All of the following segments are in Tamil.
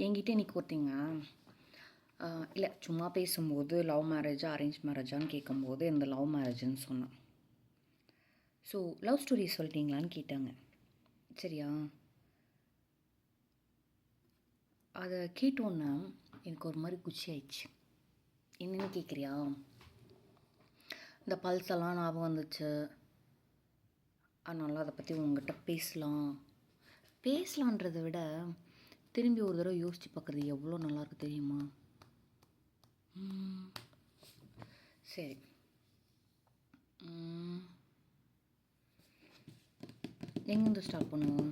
என்கிட்ட இன்றைக்கி ஒருத்திங்க இல்லை சும்மா பேசும்போது லவ் மேரேஜா அரேஞ்ச் மேரேஜான்னு கேட்கும்போது இந்த லவ் மேரேஜுன்னு சொன்னேன். ஸோ லவ் ஸ்டோரி சொல்லிட்டீங்களான்னு கேட்டாங்க. சரியா, அதை கேட்டோன்னா எனக்கு ஒரு மாதிரி குச்சி ஆயிடுச்சு. என்னென்னு கேட்குறியா, இந்த பல்செல்லாம் ஞாபகம் வந்துச்சு. அதனால் அதை பற்றி உங்ககிட்ட பேசலான்றதை விட திரும்பி ஒரு தடவை யோசித்து பார்க்குறது எவ்வளோ நல்லாயிருக்கு தெரியுமா? சரி, எங்கேருந்து ஸ்டார்ட் பண்ணுவோம்?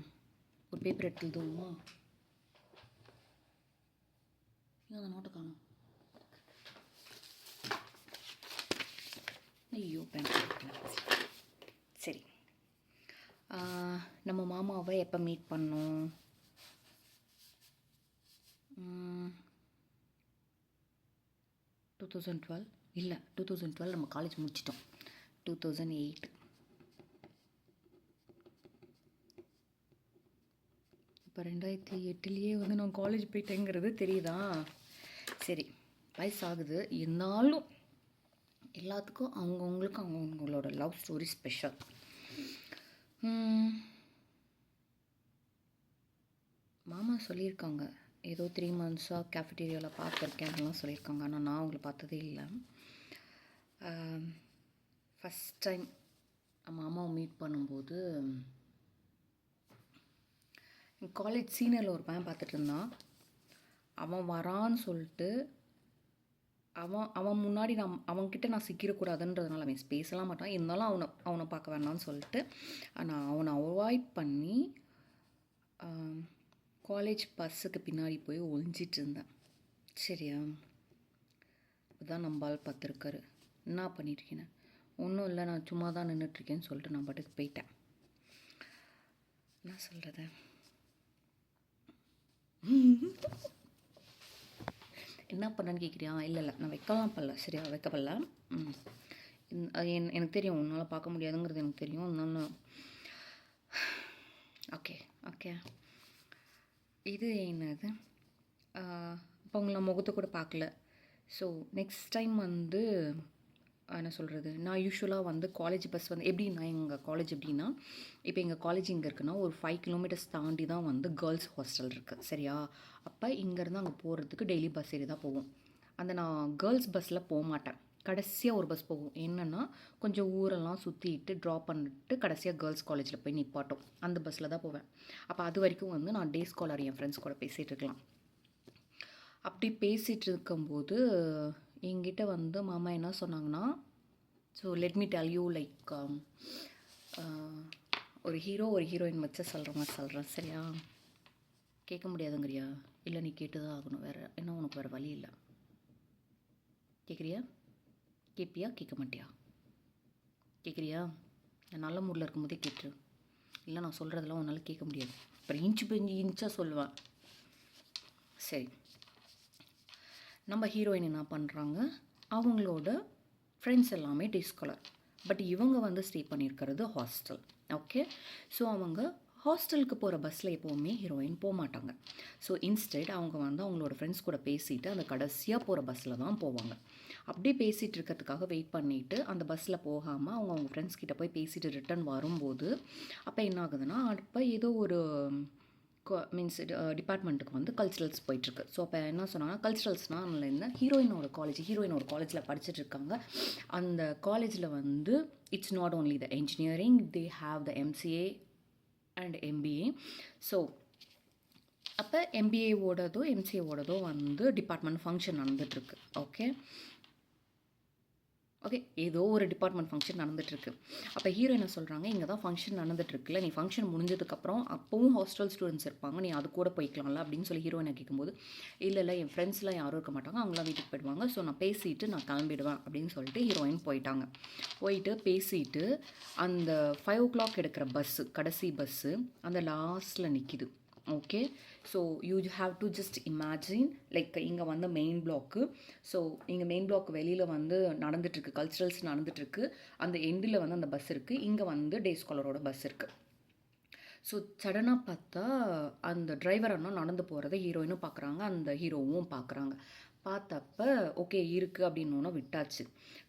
ஒரு பேப்பர் எடுத்து எழுதுவோமா? அந்த நோட்டை காணும். ஐயோ சரி, நம்ம மாமாவை எப்போ மீட் பண்ணோம்? 2012 இல்லை, 2012 நம்ம காலேஜ் முடிச்சிட்டோம். 2008. இப்போ 2008லேயே வந்து நான் காலேஜ் போயிட்டேங்கிறது தெரியுதா? சரி, வயசாகுது, இருந்தாலும் எல்லாத்துக்கும் அவங்கவுங்களோட லவ் ஸ்டோரி ஸ்பெஷல். மாமா சொல்லியிருக்காங்க, ஏதோ 3 மந்த்ஸாக கேஃபிட்டேரியாவில் பார்த்துருக்கேன் அப்படிலாம் சொல்லியிருக்காங்க. ஆனால் நான் அவங்கள பார்த்ததே இல்லை. ஃபஸ்ட் டைம் மாமாவை மீட் பண்ணும்போது என் காலேஜ் சீனியரில் ஒரு பையன் பார்த்துட்டு இருந்தான். அவன் வரான்னு சொல்லிட்டு அவன் முன்னாடி அவன்கிட்ட நான் சிக்கிடக்கூடாதுன்றதுனால அவன் பேசலாம் மாட்டான். இருந்தாலும் அவனை பார்க்க வேண்டாம்னு சொல்லிட்டு நான் அவனை அவாய்ட் பண்ணி காலேஜ் பஸ்ஸுக்கு பின்னாடி போய் ஒழிஞ்சிட்டு இருந்தேன். சரியா, அதுதான் நம்பால் பார்த்துருக்காரு. என்ன பண்ணியிருக்கேன்னு? ஒன்றும் இல்லை, நான் சும்மா தான் நின்றுட்டுருக்கேன்னு சொல்லிட்டு நான் பாட்டுக்கு போயிட்டேன். என்ன சொல்கிறது, என்ன பண்ணேன்னு கேட்குறியா? இல்லை, நான் வைக்கலாம் பண்ணல. சரியா, வைக்கப்படல. எனக்கு தெரியும் உன்னால் பார்க்க முடியாதுங்கிறது எனக்கு தெரியும். இன்னொன்று ஓகே இது என்னது, இப்போ உங்களை முகத்தை கூட பார்க்கல. ஸோ நெக்ஸ்ட் டைம் வந்து என்ன சொல்கிறது, நான் யூஸ்வலாக வந்து காலேஜ் பஸ் வந்து எப்படின்னா, எங்கள் காலேஜ் எப்படின்னா, இப்போ எங்கள் காலேஜ் இங்கே இருக்குன்னா ஒரு 5 கிலோமீட்டர்ஸ் தாண்டி தான் வந்து கேர்ள்ஸ் ஹாஸ்டல் இருக்குது. சரியா, அப்போ இங்கேருந்து அங்கே போகிறதுக்கு டெய்லி பஸ் ஏறி தான் போவோம். அந்த நான் கேர்ள்ஸ் பஸ்ஸில் போக மாட்டேன். கடைசியாக ஒரு பஸ் போகும். என்னென்னா கொஞ்சம் ஊரெல்லாம் சுற்றிட்டு ட்ராப் பண்ணிட்டு கடைசியாக கேர்ள்ஸ் காலேஜில் போய் நிப்பாட்டோம். அந்த பஸ்ஸில் தான் போவேன். அப்போ அது வரைக்கும் வந்து நான் டே ஸ்காலர் என் ஃப்ரெண்ட்ஸ் கூட பேசிகிட்டு இருக்கலாம். அப்படி பேசிகிட்டு இருக்கும்போது என்கிட்ட வந்து மாமா என்ன சொன்னாங்கன்னா, so let me tell you, like ஒரு ஹீரோ ஒரு ஹீரோயின் வச்சு சொல்கிறேன். சரியா, கேட்க முடியாதுங்கிறியா? இல்லை, நீ கேட்டு தான் ஆகணும். வேறு என்ன, உனக்கு வேறு வழி இல்லை. கேட்குறியா? கேட்பியா? கேட்க மாட்டியா? கேட்குறியா? நான் நல்ல மூடில் இருக்கும்போதே கேட்டுரு. இல்லை, நான் சொல்கிறதெல்லாம் உன்னால் கேட்க முடியாது. அப்புறம் இன்ச்சாக சொல்லுவேன். சரி, நம்ம ஹீரோயின் என்ன பண்ணுறாங்க, அவங்களோட ஃப்ரெண்ட்ஸ் எல்லாமே டே ஸ்காலர். பட் இவங்க வந்து ஸ்டே பண்ணியிருக்கிறது ஹாஸ்டல். ஓகே, ஸோ அவங்க ஹாஸ்டலுக்கு போகிற பஸ்ஸில் எப்போவுமே ஹீரோயின் போக மாட்டாங்க. ஸோ இன்ஸ்டெட் அவங்க வந்து அவங்களோட ஃப்ரெண்ட்ஸ் கூட பேசிவிட்டு அந்த கடைசியாக போகிற பஸ்ஸில் தான் போவாங்க. அப்படியே பேசிகிட்டு இருக்கிறதுக்காக வெயிட் பண்ணிவிட்டு அந்த பஸ்ஸில் போகாமல் அவங்க ஃப்ரெண்ட்ஸ் கிட்ட போய் பேசிட்டு ரிட்டன் வரும்போது அப்போ என்ன ஆகுதுன்னா, அப்போ ஏதோ ஒரு மீன்ஸ் டிபார்ட்மெண்ட்டுக்கு வந்து கல்ச்சுரல்ஸ் போயிட்டுருக்கு. ஸோ அப்போ என்ன சொன்னாங்கன்னா, கல்ச்சுரல்ஸ்னால் அதில் இந்த ஹீரோயின் ஒரு காலேஜில் படிச்சுட்டு இருக்காங்க. அந்த காலேஜில் வந்து it's not only the engineering, they have the MCA and MBA. So அப்போ MBA-ஓடதோ MCA-ஓடதோ வந்து டிபார்ட்மெண்ட் ஃபங்க்ஷன் நடந்துகிட்ருக்கு. ஓகே, ஏதோ ஒரு டிபார்ட்மெண்ட் ஃபங்க்ஷன் நடந்துகிட்ருக்கு. அப்போ ஹீரோ என்ன சொல்கிறாங்க, இங்கே தான் ஃபங்க்ஷன் நடந்துகிட்ருக்குல்ல, நீ ஃபங்க்ஷன் முடிஞ்சதுக்கப்புறம் அப்போவும் ஹாஸ்டல் ஸ்டூடெண்ட்ஸ் இருப்பாங்க, நீ அது கூட போய்க்கலாம்ல அப்படின்னு சொல்லி ஹீரோயினை கேட்கும்போது, இல்லை என் ஃப்ரெண்ட்ஸ்லாம் யாரும் இருக்க மாட்டாங்க, அவங்களாம் வீட்டுக்கு போயிடுவாங்க, ஸோ நான் பேசிவிட்டு நான் கிளம்பிடுவேன் அப்படின்னு சொல்லிட்டு ஹீரோயின் போயிட்டு பேசிட்டு அந்த 5 o'clock எடுக்கிற பஸ்ஸு, கடைசி பஸ்ஸு அந்த லாஸ்ட்டில் நிற்கிது. Okay, so you have to just imagine, like இங்கே வந்து மெயின் பிளாக்கு. ஸோ இங்கே மெயின் பிளாக் வெளியில் வந்து நடந்துகிட்ருக்கு, கல்ச்சுரல்ஸ் நடந்துகிட்ருக்கு. அந்த எண்டில் வந்து அந்த பஸ் இருக்குது, இங்கே வந்து டே ஸ்காலரோட பஸ் இருக்குது. ஸோ சடனாக பார்த்தா அந்த டிரைவர் அண்ணா நடந்து போகிறத ஹீரோயினும் பார்க்குறாங்க, அந்த ஹீரோவும் பார்க்குறாங்க. பார்த்தப்ப ஓகே இருக்குது அப்படின்னோன்னா விட்டாச்சு.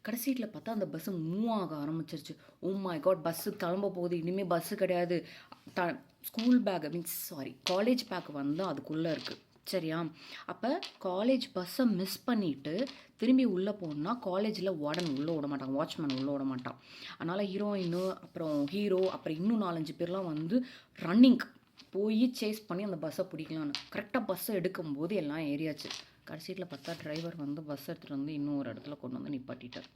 கடைசியில் பார்த்தா அந்த பஸ்ஸு மூவ் ஆக ஆரம்பிச்சிருச்சு. Oh my God! பஸ்ஸு கிளம்ப போகுது, இனிமேல் பஸ்ஸு கிடையாது. The school bag sorry college back வந்து அதுக்குள்ளே இருக்குது. சரியா? அப்போ காலேஜ் பஸ்ஸை மிஸ் பண்ணிவிட்டு திரும்பி உள்ளே போனால் காலேஜில் வார்டன் உள்ளே விட மாட்டாங்க, வாட்ச்மேன் உள்ளே விட மாட்டான். அதனால் ஹீரோயினு அப்புறம் ஹீரோ அப்புறம் இன்னும் 4-5 பேர்லாம் வந்து ரன்னிங் போய் சேஸ் பண்ணி அந்த பஸ்ஸை பிடிக்கலான்னு கரெக்டாக பஸ்ஸை எடுக்கும்போது எல்லாம் ஏறியாச்சு. கடைசியில் பார்த்தா டிரைவர் வந்து பஸ் எடுத்துகிட்டு வந்து இன்னும் ஒரு இடத்துல கொண்டு வந்து நிப்பாட்டிட்டார்.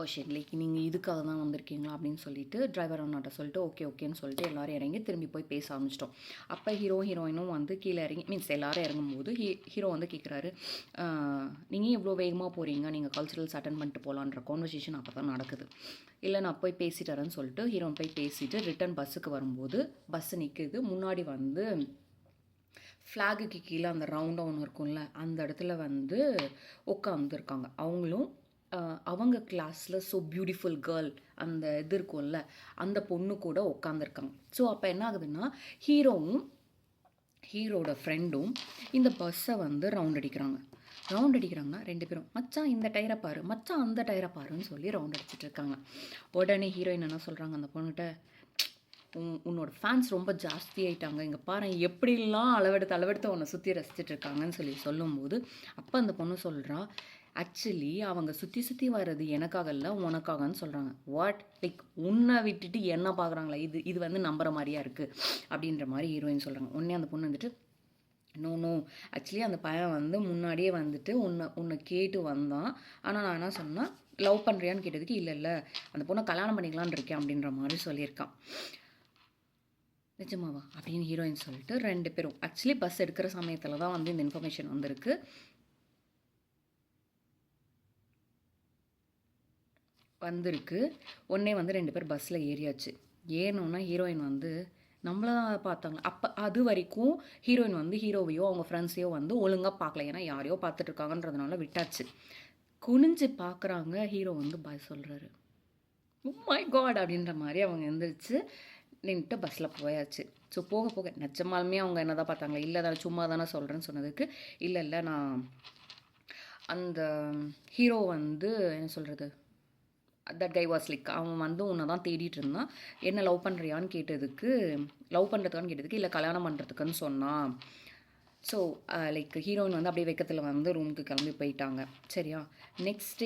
ஓ ஷிட், லைக் நீங்கள் இதுக்காக தான் வந்திருக்கீங்களா அப்படின்னு சொல்லிட்டு டிரைவர் அண்ணாட்ட சொல்லிட்டு ஓகேன்னு சொல்லிட்டு எல்லோரும் இறங்கி திரும்பி போய் பேச ஆரம்பிச்சிட்டோம். அப்போ ஹீரோயினும் வந்து கீழே இறங்கி எல்லோரும் இறங்கும்போது ஹீரோ வந்து கேட்குறாரு, நீங்கள் எவ்வளோ வேகமாக போகிறீங்க, நீங்கள் கல்ச்சுரல்ஸ் அட்டன் பண்ணிட்டு போகலான்ற கான்வர்சேஷன் அப்போ தான் நடக்குது. இல்லை நான் போய் பேசிட்டு வரேன்னு சொல்லிட்டு ஹீரோன் போய் பேசிவிட்டு ரிட்டன் பஸ்ஸுக்கு வரும்போது பஸ்ஸு நிற்குது. முன்னாடி வந்து ஃப்ளாகுக்கு கீழே அந்த ரவுண்டாக ஒன்று இருக்கும்ல, அந்த இடத்துல வந்து உட்காந்துருக்காங்க. அவங்களும் அவங்க கிளாஸில் ஸோ பியூட்டிஃபுல் கேர்ள் அந்த இது இருக்கும்ல, அந்த பொண்ணு கூட உட்காந்துருக்காங்க. ஸோ அப்போ என்ன ஆகுதுன்னா ஹீரோட ஃப்ரெண்டும் இந்த பஸ்ஸை வந்து ரவுண்ட் அடிக்கிறாங்கன்னா 2 பேரும் மச்சான் இந்த டயரை பாரு, மச்சான் அந்த டயரை பாருன்னு சொல்லி ரவுண்ட் அடிச்சிட்டு இருக்காங்க. உடனே ஹீரோயின் என்ன சொல்கிறாங்க அந்த பொண்ணுகிட்ட, உன்னோட ஃபேன்ஸ் ரொம்ப ஜாஸ்தி ஆகிட்டாங்க, இங்கே பாரு எப்படிலாம் அளவெடுத்து உன்னை சுற்றி ரசிச்சுட்டு இருக்காங்கன்னு சொல்லும்போது அப்போ அந்த பொண்ணு சொல்கிறா, ஆக்சுவலி அவங்க சுற்றி வர்றது எனக்காக இல்லை உனக்காகன்னு சொல்கிறாங்க. வாட், லைக் உன்னை விட்டுட்டு என்ன பார்க்குறாங்களா, இது வந்து நம்புற மாதிரியா இருக்குது அப்படின்ற மாதிரி ஹீரோயின் சொல்கிறாங்க. உடனே அந்த பொண்ணு வந்துட்டு நோ ஆக்சுவலி அந்த பையன் வந்து முன்னாடியே வந்துட்டு உன்னை கேட்டு வந்தான், ஆனால் நான் என்ன சொன்னேன் லவ் பண்ணுறியான்னு கேட்டதுக்கு இல்லை அந்த பொண்ணை கல்யாணம் பண்ணிக்கலான்னு இருக்கேன் அப்படின்ற மாதிரி சொல்லியிருக்கான். நிஜமாவா அப்படின்னு ஹீரோயின் சொல்லிட்டு 2 பேரும் ஆக்சுவலி பஸ் எடுக்கிற சமயத்தில் தான் வந்து இந்த இன்ஃபர்மேஷன் வந்திருக்கு. உடனே வந்து 2 பேர் பஸ்ஸில் ஏறியாச்சு. ஏறணுன்னா ஹீரோயின் வந்து நம்மள தான் பார்த்தாங்க. அப்போ அது வரைக்கும் ஹீரோயின் வந்து ஹீரோவையோ அவங்க ஃப்ரெண்ட்ஸையோ வந்து ஒழுங்காக பார்க்கல, ஏன்னா யாரையோ பார்த்துட்ருக்காங்கன்றதுனால விட்டாச்சு. குனிஞ்சு பார்க்குறாங்க, ஹீரோ வந்து பாய் சொல்கிறாரு. ஓ மை காட் அப்படின்ற மாதிரி அவங்க எழுந்திரிச்சு நின்றுட்டு பஸ்ஸில் போயாச்சு. ஸோ போக நிஜமாலுமே அவங்க என்ன தான் பார்த்தாங்களா, இல்லை தான் சும்மா தானே சொல்கிறேன்னு சொன்னதுக்கு இல்லை நான் அந்த ஹீரோ வந்து என்ன சொல்கிறது, தட் கை வாஸ் லைக் அவன் வந்து உன்னை தான் தேடிட்டு இருந்தான், என்ன லவ் பண்ணுறியான்னு கேட்டதுக்கு இல்லை கல்யாணம் பண்ணுறதுக்குன்னு சொன்னான். ஸோ லைக் ஹீரோயின் வந்து அப்படியே வெக்கத்தில் வந்து ரூமுக்கு கிளம்பி போயிட்டாங்க. சரியா? நெக்ஸ்ட்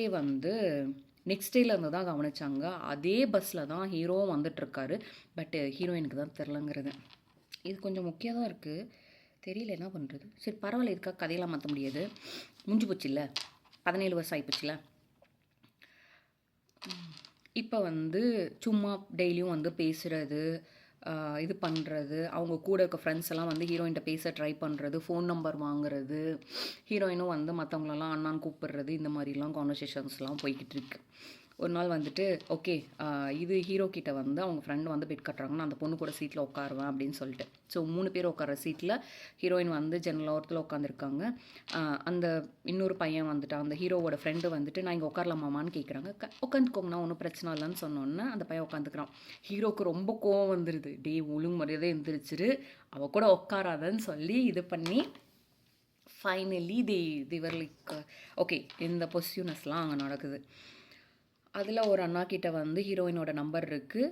டேலேருந்து தான் கவனிச்சாங்க, அதே பஸ்ஸில் தான் ஹீரோவும் வந்துட்டுருக்காரு. பட் ஹீரோயினுக்கு தான் தெரிலங்கிறது. இது கொஞ்சம் முக்கியம் தான் இருக்குது, தெரியல என்ன பண்ணுறது. சரி பரவாயில்ல, இதுக்காக கதையெல்லாம் மாற்ற முடியாது, முடிஞ்சு போச்சு இல்லை, 17 வருஷம் ஆகிப்போச்சுல. இப்போ வந்து சும்மா டெய்லியும் வந்து பேசுகிறது, இது பண்ணுறது, அவங்க கூட இருக்க ஃப்ரெண்ட்ஸ் எல்லாம் வந்து ஹீரோயின்ட்ட பேச ட்ரை பண்ணுறது, ஃபோன் நம்பர் வாங்குறது, ஹீரோயினும் வந்து மற்றவங்களெல்லாம் அண்ணான்னு கூப்பிடுறது, இந்த மாதிரிலாம் கான்வர்சேஷன்ஸ்லாம் போய்கிட்டு இருக்கு. ஒரு நாள் வந்துட்டு ஓகே இது ஹீரோ கிட்ட வந்து அவங்க ஃப்ரெண்டு வந்து பெட் கட்டுறாங்கன்னா அந்த பொண்ணு கூட சீட்டில் உட்காருவேன் அப்படின்னு சொல்லிட்டு. ஸோ 3 பேர் உட்கார சீட்டில் ஹீரோயின் வந்து ஜன்னல் ஓரத்தில் உட்காந்துருக்காங்க. அந்த இன்னொரு பையன் வந்துட்டு அந்த ஹீரோவோட ஃப்ரெண்டு வந்துட்டு நான் இங்கே உட்காரலாமான்னு கேட்குறாங்க. உட்காந்துக்கோங்கண்ணா ஒன்றும் பிரச்சனை இல்லைன்னு சொன்னோன்னே அந்த பையன் உட்காந்துக்கிறான். ஹீரோக்கு ரொம்ப கோவம் வந்துடுது, ஒழுங்கு மரியாதை எந்திரிச்சிரு, அவள் கூட உட்காராதன்னு சொல்லி இது பண்ணி ஃபைனலி தேவர் லைக் ஓகே, இந்த பொசிட்டிவ்னஸ்லாம் அங்கே நடக்குது. அதில் ஒரு அண்ணா கிட்ட வந்து ஹீரோயினோட நம்பர் இருக்குது.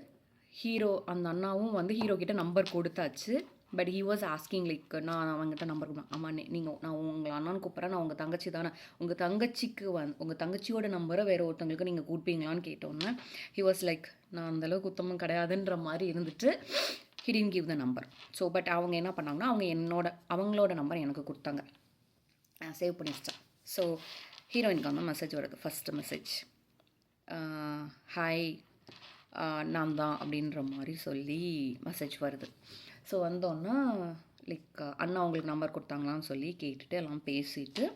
அந்த அண்ணாவும் வந்து ஹீரோ கிட்ட நம்பர் கொடுத்தாச்சு. But he was asking like நான் அவங்ககிட்ட நம்பர் கொடுப்பேன். ஆமாம் நான் உங்களை அண்ணான்னு கூப்பிட்றேன், நான் உங்கள் தங்கச்சி தானே, உங்கள் தங்கச்சிக்கு உங்கள் தங்கச்சியோட நம்பரை வேறு ஒருத்தவங்களுக்கு நீங்கள் கொடுப்பீங்களான்னு கேட்டோன்னே ஹி வாஸ் லைக் நான் அந்தளவுக்கு உத்தமம் கிடையாதுன்ற மாதிரி இருந்துட்டு he didn't give the number. So but அவங்க என்ன பண்ணாங்கன்னா அவங்களோட நம்பர் எனக்கு கொடுத்தாங்க, சேவ் பண்ணி வச்சேன். ஸோ ஹீரோயினுக்கு வந்து மெசேஜ் வருது, ஃபஸ்ட்டு மெசேஜ் ஹாய் நான் தான் அப்படின்ற மாதிரி சொல்லி மெசேஜ் வருது. ஸோ வந்தோன்னா லைக் அண்ணா அவங்களுக்கு நம்பர் கொடுத்தாங்களான்னு சொல்லி கேட்டுட்டு எல்லாம் பேசிட்டு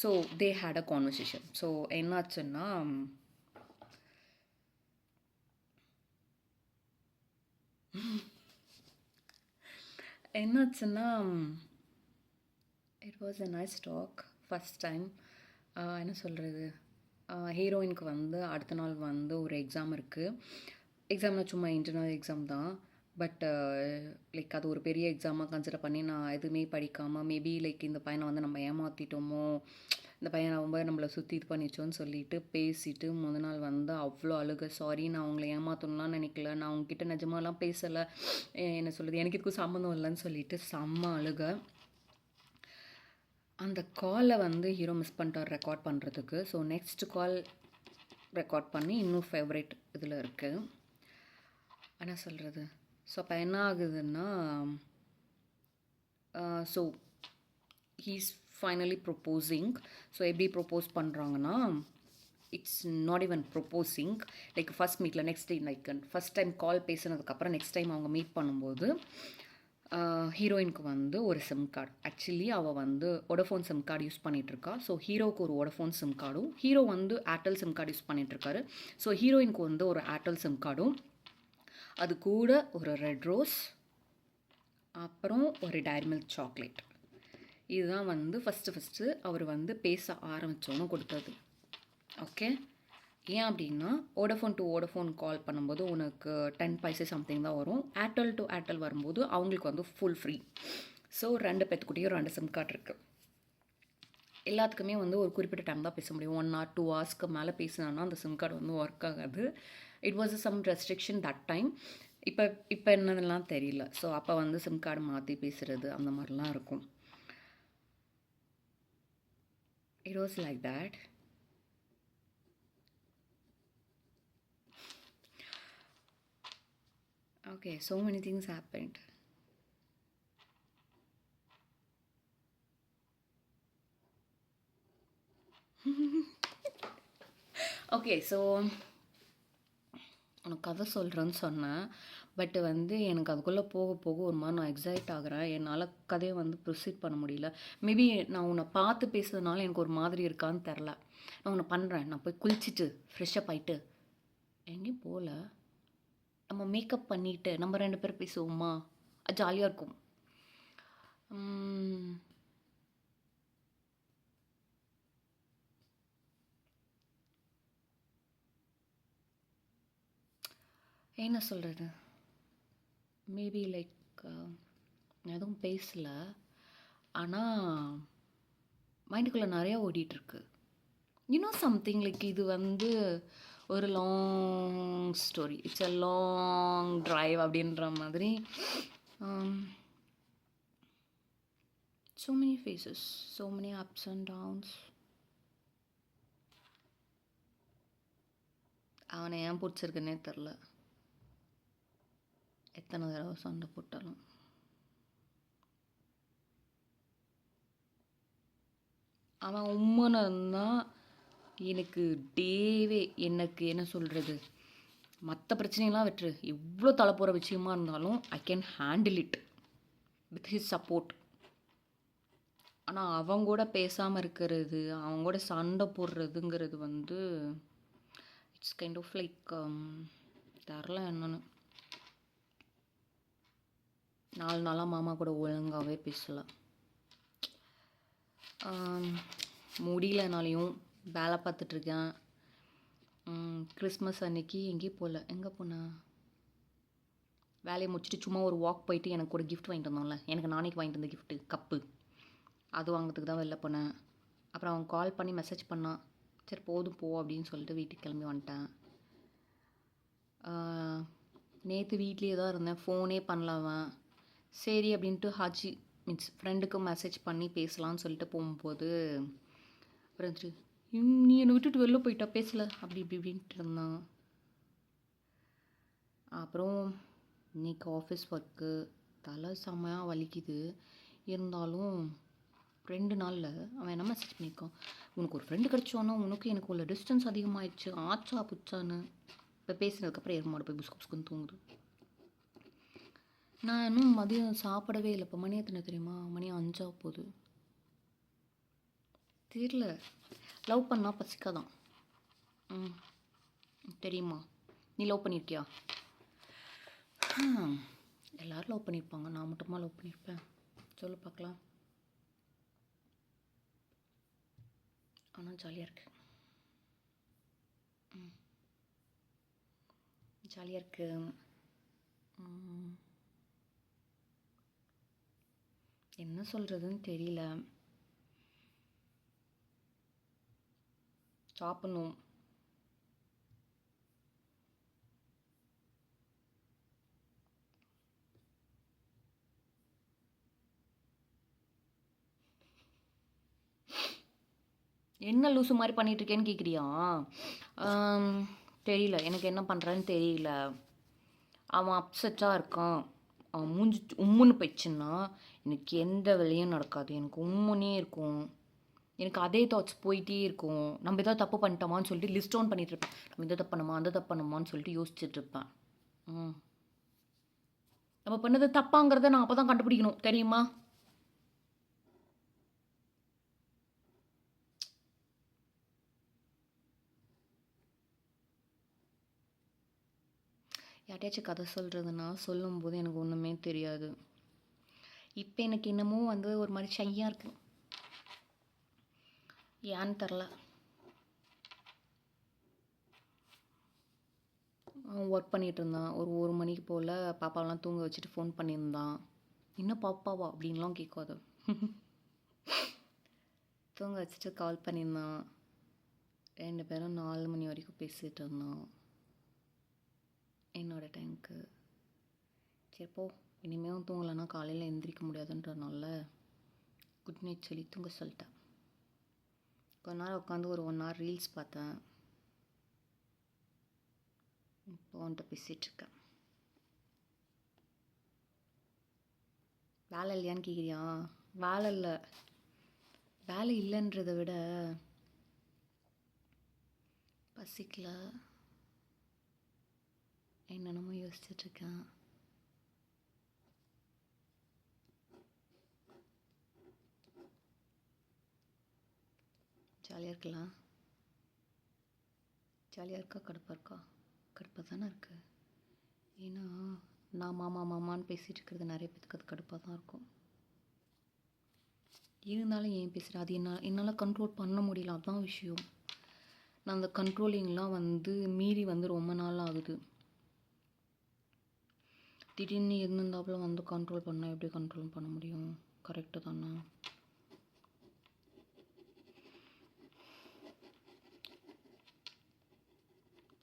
so they had a conversation. So என்னாச்சுன்னா it was a nice talk. First time என்ன சொல்கிறது, ஹீரோயினுக்கு வந்து அடுத்த நாள் வந்து ஒரு எக்ஸாம் இருக்குது. எக்ஸாம்னா சும்மா இன்டர்னல் எக்ஸாம் தான். பட் லைக் அது ஒரு பெரிய எக்ஸாமாக கன்சிடர் பண்ணி நான் எதுவுமே படிக்காமல் மேபி லைக் இந்த பையனை வந்து நம்ம ஏமாற்றிட்டோமோ, இந்த பையன் ரொம்ப நம்மளை சுற்றி இது பண்ணிச்சோன்னு சொல்லிட்டு பேசிட்டு முத நாள் வந்து அவ்வளோ அழுக. சாரி, நான் அவங்கள ஏமாற்றணும்லாம் நினைக்கல, நான் அவங்கக்கிட்ட நிஜமாலாம் பேசலை, என்ன சொல்லுது, எனக்கு இதுக்கும் சம்மந்தம் இல்லைன்னு சொல்லிட்டு செம்ம அழுக. அந்த காலை வந்து ஹீரோ மிஸ் பண்ணிட்டார் ரெக்கார்ட் பண்ணுறதுக்கு. ஸோ நெக்ஸ்ட் கால் ரெக்கார்ட் பண்ணி இன்னும் ஃபேவரேட் இதில் இருக்குது. என்ன சொல்கிறது, ஸோ அப்போ என்ன ஆகுதுன்னா, so he's finally proposing. So எப்படி ப்ரொப்போஸ் பண்ணுறாங்கன்னா, it's not even proposing, like first மீட்டில் next day, like first time call பேசுனதுக்கப்புறம் நெக்ஸ்ட் டைம் அவங்க மீட் பண்ணும்போது ஹீரோயினுக்கு வந்து ஒரு சிம் கார்டு, ஆக்சுவலி அவள் வந்து வோடஃபோன் சிம் கார்டு யூஸ் பண்ணிகிட்ருக்கா. ஸோ ஹீரோவுக்கு ஒரு வோடஃபோன் சிம் கார்டும், ஹீரோ வந்து ஏர்டெல் சிம் கார்டு யூஸ் பண்ணிகிட்ருக்காரு. ஸோ ஹீரோயினுக்கு வந்து ஒரு ஏர்டெல் சிம் கார்டும், அது கூட ஒரு ரெட் ரோஸ், அப்புறம் ஒரு டைரி மில்க் சாக்லேட். இதுதான் வந்து ஃபஸ்ட்டு அவர் வந்து பேச ஆரம்பித்தோன்னு கொடுத்தது. ஓகே, ஏன் அப்படின்னா வோடஃபோன் டு வோடஃபோன் கால் பண்ணும்போது உனக்கு 10 பைசே சம்திங் தான் வரும், ஏர்டெல் டு ஏர்டெல் வரும்போது அவங்களுக்கு வந்து full free. So 2 பேத்துக்கிட்டையும் 2 sim card இருக்குது. எல்லாத்துக்குமே வந்து ஒரு குறிப்பிட்ட டைம் தான் பேச முடியும். 1 hour 2 hours மேலே பேசினான்னா அந்த சிம் கார்டு வந்து ஒர்க் ஆகாது. It was some restriction that time. இப்போ என்னதுலாம் தெரியல. ஸோ அப்போ வந்து சிம் கார்டு மாற்றி பேசுகிறது அந்த மாதிரிலாம் இருக்கும். It was like that. Okay, so many things happened. Okay, so உனக்கு கதை சொல்கிறேன்னு சொன்னேன். பட் வந்து எனக்கு அதுக்குள்ளே போக போக ஒரு மாதிரி நான் எக்ஸைட் ஆகிறேன். என்னால் கதையை வந்து ப்ரொசீட் பண்ண முடியல. மேபி நான் உன்னை பார்த்து பேசுறதுனால எனக்கு ஒரு மாதிரி இருக்கான்னு தெரில. நான் உன்னை பண்ணுறேன். நான் போய் குளிச்சுட்டு ஃப்ரெஷ்ஷப் ஆகிட்டு எங்கேயும் போகல, நம்ம மேக்கப் பண்ணிவிட்டு நம்ம 2 பேரும் பேசுவோமா, ஜாலியாக இருக்கும். என்ன சொல்கிறது, மேபி லைக் எதுவும் பேசலை, ஆனால் மைண்டுக்குள்ளே நிறையா ஓடிட்டுருக்கு. யூனோ சம்திங் லைக் இது வந்து ஒரு long story, it's a long drive அப்படின்ற மாதிரி. so many phases, so many ups and downs. அவனை ஏன் பிடிச்சிருக்குன்னே தெரில, எத்தனை தடவை சண்டை போட்டாலும். அவன் உண்மைன்னு இருந்தால் எனக்கு டேவே, எனக்கு என்ன சொல்கிறது, மற்ற பிரச்சனைலாம் விட்டுரு, எவ்வளோ தலை போகிற விஷயமா இருந்தாலும் I can handle it with his support. ஆனால் அவங்க கூட பேசாமல் இருக்கிறது, அவங்க கூட சண்டை போடுறதுங்கிறது வந்து இட்ஸ் கைண்ட் ஆஃப் லைக் தெரில என்னன்னு. 4 நாளாக மாமா கூட ஒழுங்காகவே பேசலை. முடியலனாலையும் வேலை பார்த்துட்ருக்கேன். கிறிஸ்மஸ் அன்னைக்கு எங்கேயும் போகல. எங்கே போனேன், வேலையை முடிச்சுட்டு சும்மா ஒரு வாக் போயிட்டு எனக்கு ஒரு கிஃப்ட் வாங்கிட்டு வந்தோம்ல, எனக்கு நாளைக்கு வாங்கிட்டு வந்த கிஃப்ட்டு கப்பு, அது வாங்கிறதுக்கு தான் வெளில போனேன். அப்புறம் அவன் கால் பண்ணி மெசேஜ் பண்ணான், சரி போதும் போ அப்படின்னு சொல்லிட்டு வீட்டுக்கு கிளம்பி வந்துட்டேன். நேற்று வீட்லேயே தான் இருந்தேன், ஃபோனே பண்ணலவன். சரி அப்படின்ட்டு ஹாஜி மீன்ஸ் ஃப்ரெண்டுக்கு மெசேஜ் பண்ணி பேசலான்னு சொல்லிட்டு போகும்போது அப்புறம் நீ என்னை விட்டுட்டு வெளில போயிட்டா, பேசலை அப்படி இப்படின்ட்டு இருந்தான். அப்புறம் இன்னைக்கு ஆஃபீஸ் ஒர்க்கு, தலை செம்மையாக வலிக்குது. இருந்தாலும் 2 நாளில் அவன் என்ன மெசேஜ் பண்ணியிருக்கான், உனக்கு ஒரு ஃப்ரெண்டு கிடச்சோன்னா உனக்கு எனக்கு உள்ள டிஸ்டன்ஸ் அதிகமாகிடுச்சு, ஆச்சா புச்சான்னு. இப்போ பேசினதுக்கப்புறம் எருமாடு போய் புஸ்கு புஸ்குன்னு தூங்குது. நான் இன்னும் மதியம் சாப்பிடவே இல்லை. இப்போ மணி எத்தனை தெரியுமா, மணி 5 போகுது. தெரியல, லவ் பண்ணால் பசிக்காதான். தெரியுமா, நீ லவ் பண்ணியிருக்கியா? எல்லோரும் லவ் பண்ணியிருப்பாங்க, நான் மட்டுமா லவ் பண்ணியிருப்பேன் சொல்லு பார்க்கலாம். ஆனால் ஜாலியாக இருக்கு, ஜாலியாக இருக்கு. என்ன சொல்கிறதுன்னு தெரியல. சாப்பிட்ணும். என்ன லூசு மாதிரி பண்ணிகிட்ருக்கேன்னு கேட்குறியா? தெரியல, எனக்கு என்ன பண்ணுறேன்னு தெரியல. அவன் அப்செட்டாக இருக்கான். அவன் மூஞ்சி உம்முன்னு போயிடுச்சுன்னா எனக்கு எந்த வேலையும் நடக்காது. எனக்கு உம்முன்னே இருக்கும். எனக்கு அதே தாட்ஸ் போயிட்டே இருக்கும். நம்ம ஏதாவது தப்பு பண்ணிட்டோமான்னு சொல்லிட்டு லிஸ்ட் டவுன் பண்ணிட்டு இருப்பேன். நம்ம இதை தப்பு பண்ணுமா, அந்த தப்பு பண்ணுமான்னு சொல்லிட்டு யோசிச்சுட்டு இருப்பேன். நம்ம பண்ணது தப்பாங்கிறத நான் அப்போ தான் கண்டுபிடிக்கணும், தெரியுமா? யார்ட்டையாச்சும் கதை சொல்கிறதுனா சொல்லும்போது எனக்கு ஒன்றுமே தெரியாது. இப்போ எனக்கு என்னமோ வந்து ஒரு மாதிரி ஷையாக இருக்கு. ஏன்னு தெரில. அவன் ஒர்க் பண்ணிகிட்டு இருந்தான். ஒரு மணிக்கு போல் பாப்பாவெலாம் தூங்க வச்சுட்டு ஃபோன் பண்ணியிருந்தான். இன்னும் பாப்பாவா அப்படின்லாம் கேட்காது. தூங்க வச்சுட்டு கால் பண்ணியிருந்தான். 2 பேரும் 4 மணி வரைக்கும் பேசிகிட்டு இருந்தோம் என்னோடய டைமுக்கு. சரி போ, இனிமேல் தூங்கலைன்னா காலையில் எந்திரிக்க முடியாதுன்றதுனால குட் நைட் சொல்லி தூங்க சொல்லிட்டேன். கொஞ்ச நேரம் உட்காந்து ஒரு 1 hour ரீல்ஸ் பார்த்தேன். இப்போ வந்துட்டு பேசிகிட்ருக்கேன். வேலை இல்லையான்னு கேட்குறியா? வேலை இல்லை. வேலை இல்லைன்றதை விட பசிக்கல, என்னென்னமோ யோசிச்சுட்ருக்கேன். ஜாலியாக இருக்கலாம். ஜாலியாக இருக்கா, கடுப்பாக இருக்கா? கடுப்பாக தானே இருக்குது. ஏன்னா நான் மாமா மாமான்னு பேசிகிட்டு இருக்கிறது நிறைய பேத்துக்கு அது கடுப்பாக தான் இருக்கும். இருந்தாலும் ஏன் பேசுகிறேன், அது என்னால் கண்ட்ரோல் பண்ண முடியல, அதுதான் விஷயம். நான் அந்த கண்ட்ரோலிங்லாம் வந்து மீறி வந்து ரொம்ப நாள் ஆகுது. திடீர்னு இருந்திருந்தாப்புல வந்து கண்ட்ரோல் பண்ணால் எப்படி கண்ட்ரோல் பண்ண முடியும்? கரெக்டு தானே?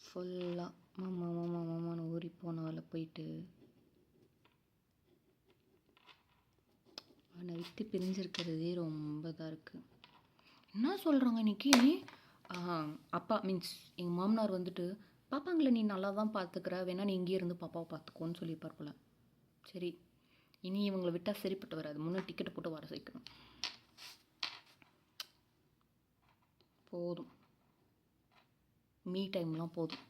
ஃபுல்லாக மாமா மாமா மாமான்னு ஊறி போனவளை போயிட்டு அவனை விட்டு பிரிஞ்சிருக்கிறதே ரொம்ப இதாக இருக்குது. என்ன சொல்கிறாங்க இன்றைக்கி, அப்பா மீன்ஸ் எங்கள் மாமனார் வந்துட்டு, பாப்பாங்களை நீ நல்லா தான் பார்த்துக்கிற, வேணா நீ இங்கேயே இருந்து பாப்பாவை பார்த்துக்கோன்னு சொல்லியிருப்பார் போல. சரி, இனி இவங்களை விட்டால் சரிப்பட்டு வராது. முன்னே டிக்கெட்டை போட்டு வர சேர்க்கணும். போதும், மீ டைம்லாம் போதும்.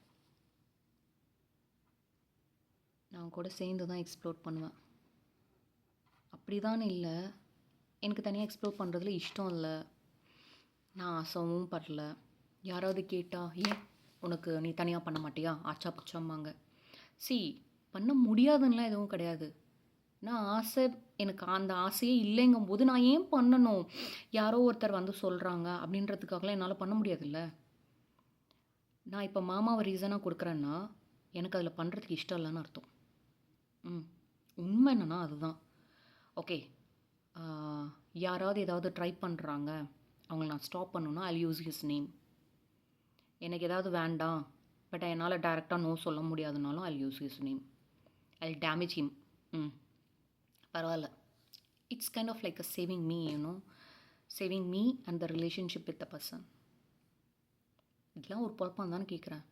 நான் கூட சேர்ந்து தான் எக்ஸ்ப்ளோர் பண்ணுவேன். அப்படி தானே இல்லை, எனக்கு தனியாக எக்ஸ்ப்ளோர் பண்ணுறதுல இஷ்டம் இல்லை, நான் ஆசைவும் படல. யாராவது கேட்டால் ஏன் உனக்கு நீ தனியாக பண்ண மாட்டியா ஆச்சா புச்சாம்பாங்க. பண்ண முடியாதுன்னெலாம் எதுவும் கிடையாது. நான் ஆசை, எனக்கு அந்த ஆசையே இல்லைங்கும்போது நான் ஏன் பண்ணணும்? யாரோ ஒருத்தர் வந்து சொல்கிறாங்க அப்படின்றதுக்காகலாம் என்னால் பண்ண முடியாதுல்ல. நான் இப்போ மாமாவை ரீசனாக கொடுக்குறேன்னா எனக்கு அதில் பண்ணுறதுக்கு இஷ்டம் இல்லைன்னு அர்த்தம். உண்மை என்னன்னா அதுதான். ஓகே, யாராவது ஏதாவது ட்ரை பண்ணுறாங்க, அவங்கள நான் ஸ்டாப் பண்ணணுன்னா ஐ யூஸ் ஹிஸ் நேம். எனக்கு ஏதாவது வேண்டாம், பட் என்னால் டைரெக்டாக நோ சொல்ல முடியாதுனாலும் I use his name. I damage him. பரவாயில்ல. It's kind of like a saving me, saving me and the relationship with the person. இதெல்லாம் ஒரு பொழப்பாக தானே கேட்குறேன்.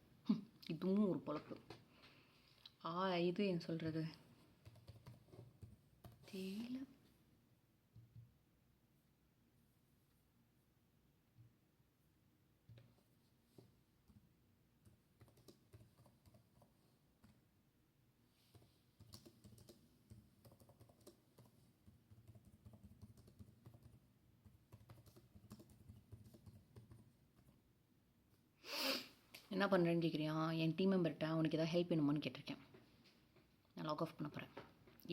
இதுவும் ஒரு பொழப்பு. இது என்ன சொல்கிறது தெரியல. என்ன பண்ணுறேன்னு கேட்குறியா? என் டீம் மெம்பர்கிட்ட அவனுக்கு எதாவது ஹெல்ப் வேணுமான்னு கேட்டிருக்கேன். நான் லாக் ஆஃப் பண்ண போகிறேன்.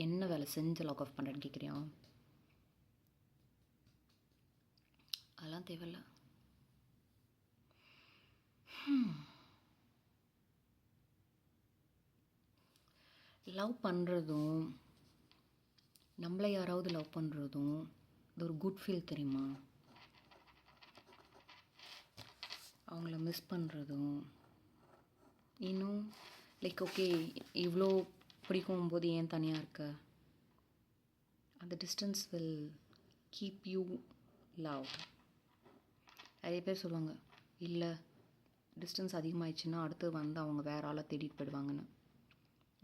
என்ன வேலை செஞ்சு லாக் ஆஃப் பண்ணுறேன்னு கேட்குறியா? அதெல்லாம் தேவையில்ல. லவ் பண்ணுறதும் நம்மளை யாராவது லவ் பண்ணுறதும் இது ஒரு குட் ஃபீல் தெரியுமா? அவங்கள மிஸ் பண்ணுறதும் இன்னும் லைக் ஓகே இவ்வளோ பிடிக்கும் போது ஏன் தனியாக இருக்க? அந்த distance will keep you love. நிறைய பேர் சொல்லுவாங்க இல்லை டிஸ்டன்ஸ் அதிகமாகிடுச்சுன்னா அடுத்து வந்து அவங்க வேற ஆளை தேடிட்டு போயிடுவாங்கன்னு.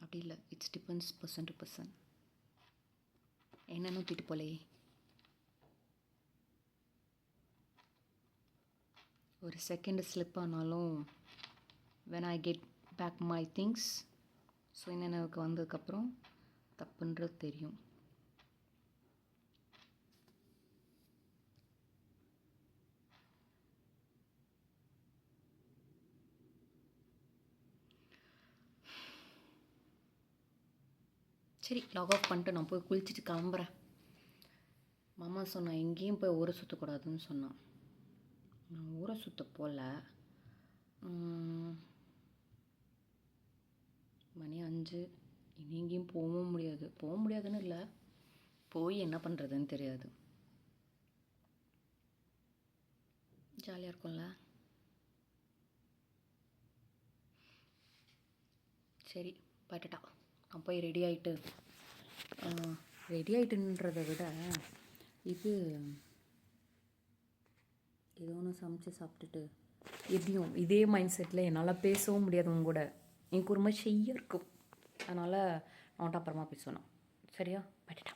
அப்படி இல்லை, it's depends person to person. என்னன்னு திட்டு போலையே, ஒரு செகண்ட் ஸ்லிப் ஆனாலும் when I get back my things so என்னென்னக்கு வந்ததுக்கப்புறம் தப்புன்றது தெரியும். சரி, லாக் ஆஃப் பண்ணிட்டு நான் போய் குளிச்சுட்டு கிளம்புறேன். மாமா சொன்னான் எங்கேயும் போய் ஊரை சுற்றக்கூடாதுன்னு சொன்னான். நான் ஊரை சுற்ற போகல. மணி 5, இனி எங்கேயும் போகவும் முடியாது. போக முடியாதுன்னு இல்லை, போய் என்ன பண்ணுறதுன்னு தெரியாது. ஜாலியாக இருக்கும்ல. சரி பட்டுட்டா, நான் போய் ரெடி ஆகிட்டுன்றதை விட இது ஏதோ ஒன்று சமைச்சு சாப்பிட்டுட்டு எப்படியும் இதே மைண்ட் செட்டில் என்னால் பேசவும் முடியாது உங்க கூட. எனக்கு ஒரு மாதிரி செய்ய இருக்கும். அதனால் நான் அப்புறமா பேசணும். சரியா? பட்டுட்டா.